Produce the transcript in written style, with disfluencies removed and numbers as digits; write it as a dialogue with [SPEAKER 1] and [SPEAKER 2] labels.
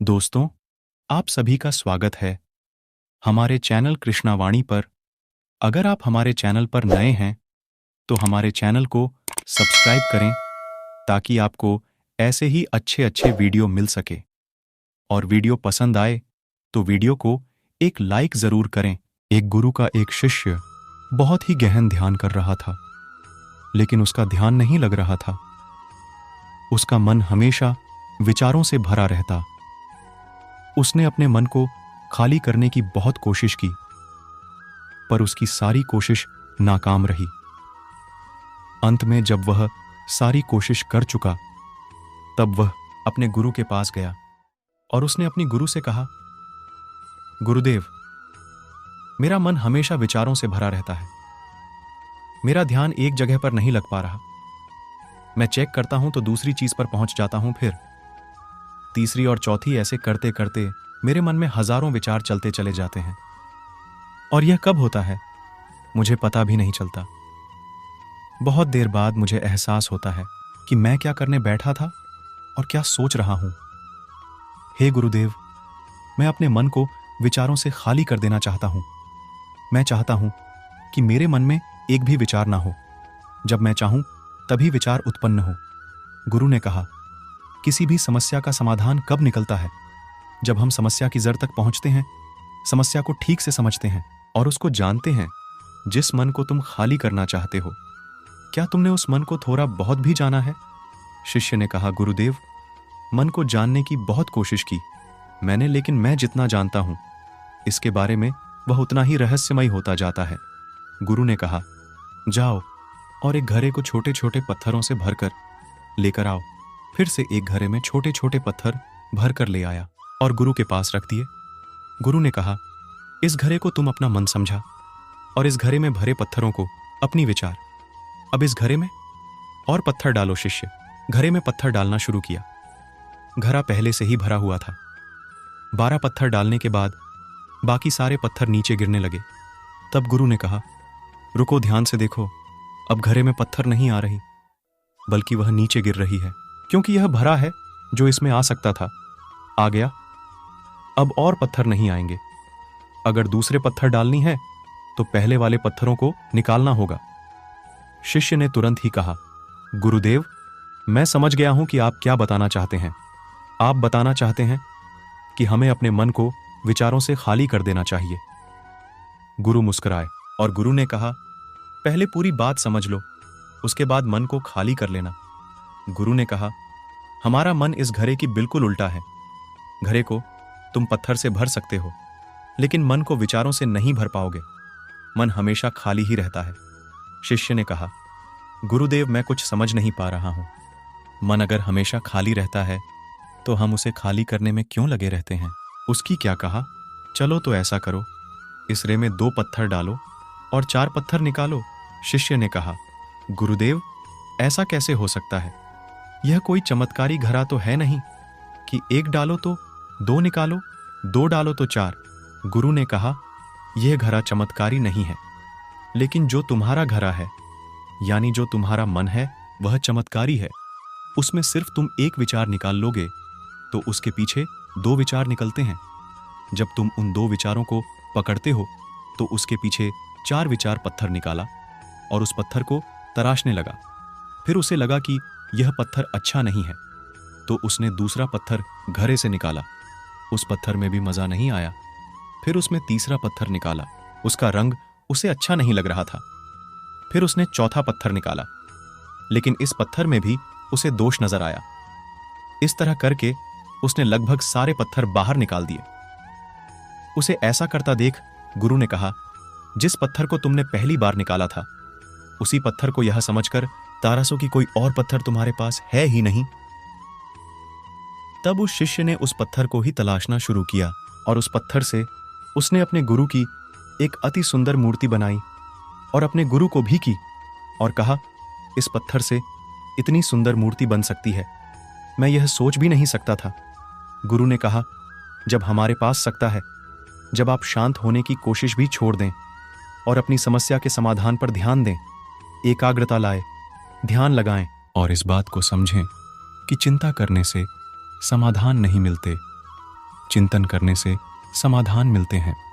[SPEAKER 1] दोस्तों, आप सभी का स्वागत है हमारे चैनल कृष्णावाणी पर। अगर आप हमारे चैनल पर नए हैं तो हमारे चैनल को सब्सक्राइब करें ताकि आपको ऐसे ही अच्छे अच्छे वीडियो मिल सके। और वीडियो पसंद आए तो वीडियो को एक लाइक ज़रूर करें। एक गुरु का एक शिष्य बहुत ही गहन ध्यान कर रहा था, लेकिन उसका ध्यान नहीं लग रहा था। उसका मन हमेशा विचारों से भरा रहता। उसने अपने मन को खाली करने की बहुत कोशिश की, पर उसकी सारी कोशिश नाकाम रही। अंत में जब वह सारी कोशिश कर चुका, तब वह अपने गुरु के पास गया और उसने अपनी गुरु से कहा, गुरुदेव, मेरा मन हमेशा विचारों से भरा रहता है। मेरा ध्यान एक जगह पर नहीं लग पा रहा। मैं चेक करता हूं तो दूसरी चीज पर पहुंच जाता हूं, फिर तीसरी और चौथी, ऐसे करते करते मेरे मन में हजारों विचार चलते चले जाते हैं। और यह कब होता है मुझे पता भी नहीं चलता। बहुत देर बाद मुझे एहसास होता है कि मैं क्या करने बैठा था और क्या सोच रहा हूं। हे गुरुदेव, मैं अपने मन को विचारों से खाली कर देना चाहता हूं। मैं चाहता हूं कि मेरे मन में एक भी विचार ना हो। जब मैं चाहूं तभी विचार उत्पन्न हो। गुरु ने कहा, किसी भी समस्या का समाधान कब निकलता है? जब हम समस्या की जड़ तक पहुंचते हैं, समस्या को ठीक से समझते हैं और उसको जानते हैं। जिस मन को तुम खाली करना चाहते हो, क्या तुमने उस मन को थोड़ा बहुत भी जाना है? शिष्य ने कहा, गुरुदेव, मन को जानने की बहुत कोशिश की मैंने, लेकिन मैं जितना जानता हूं इसके बारे में वह उतना ही रहस्यमय होता जाता है। गुरु ने कहा, जाओ और एक घड़े को छोटे छोटे पत्थरों से भरकर लेकर आओ। फिर से एक घड़े में छोटे छोटे पत्थर भरकर ले आया और गुरु के पास रख दिए। गुरु ने कहा, इस घड़े को तुम अपना मन समझा और इस घड़े में भरे पत्थरों को अपनी विचार। अब इस घड़े में और पत्थर डालो। शिष्य घड़े में पत्थर डालना शुरू किया। घड़ा पहले से ही भरा हुआ था। 12 पत्थर डालने के बाद बाकी सारे पत्थर नीचे गिरने लगे। तब गुरु ने कहा, रुको, ध्यान से देखो। अब घड़े में पत्थर नहीं आ रही, बल्कि वह नीचे गिर रही है, क्योंकि यह भरा है। जो इसमें आ सकता था आ गया। अब और पत्थर नहीं आएंगे। अगर दूसरे पत्थर डालनी है तो पहले वाले पत्थरों को निकालना होगा। शिष्य ने तुरंत ही कहा, गुरुदेव, मैं समझ गया हूं कि आप क्या बताना चाहते हैं। आप बताना चाहते हैं कि हमें अपने मन को विचारों से खाली कर देना चाहिए। गुरु मुस्कुराए और गुरु ने कहा, पहले पूरी बात समझ लो, उसके बाद मन को खाली कर लेना। गुरु ने कहा, हमारा मन इस घड़े की बिल्कुल उल्टा है। घड़े को तुम पत्थर से भर सकते हो, लेकिन मन को विचारों से नहीं भर पाओगे। मन हमेशा खाली ही रहता है। शिष्य ने कहा, गुरुदेव, मैं कुछ समझ नहीं पा रहा हूं। मन अगर हमेशा खाली रहता है तो हम उसे खाली करने में क्यों लगे रहते हैं? उसकी क्या कहा? चलो तो ऐसा करो, इस रे में 2 पत्थर डालो और 4 पत्थर निकालो। शिष्य ने कहा, गुरुदेव, ऐसा कैसे हो सकता है? यह कोई चमत्कारी घड़ा तो है नहीं कि 1 डालो तो 2 निकालो, 2 डालो तो 4। गुरु ने कहा, यह घड़ा चमत्कारी नहीं है, लेकिन जो तुम्हारा घड़ा है, यानी जो तुम्हारा मन है, वह चमत्कारी है। उसमें सिर्फ तुम एक विचार निकाल लोगे तो उसके पीछे 2 विचार निकलते हैं। जब तुम उन 2 विचारों को पकड़ते हो तो उसके पीछे 4 विचार पत्थर निकाला और उस पत्थर को तराशने लगा। फिर उसे लगा कि यह पत्थर अच्छा नहीं है, तो उसने दूसरा पत्थर घड़े से निकाला। उस पत्थर में भी मजा नहीं आया। फिर उसमें तीसरा पत्थर निकाला। उसका रंग उसे अच्छा नहीं लग रहा था। फिर उसने चौथा पत्थर निकाला, लेकिन इस पत्थर में भी उसे दोष नजर आया। इस तरह करके उसने लगभग सारे पत्थर बाहर निकाल दिए। उसे ऐसा करता देख गुरु ने कहा, जिस पत्थर को तुमने पहली बार निकाला था, उसी पत्थर को यह समझकर तारासों की कोई और पत्थर तुम्हारे पास है ही नहीं। तब उस शिष्य ने उस पत्थर को ही तलाशना शुरू किया और उस पत्थर से उसने अपने गुरु की एक अति सुंदर मूर्ति बनाई और अपने गुरु को भी की और कहा, इस पत्थर से इतनी सुंदर मूर्ति बन सकती है, मैं यह सोच भी नहीं सकता था। गुरु ने कहा, जब हमारे पास सकता है, जब आप शांत होने की कोशिश भी छोड़ दें और अपनी समस्या के समाधान पर ध्यान दें, एकाग्रता लाए, ध्यान लगाएं और इस बात को समझें कि चिंता करने से समाधान नहीं मिलते, चिंतन करने से समाधान मिलते हैं।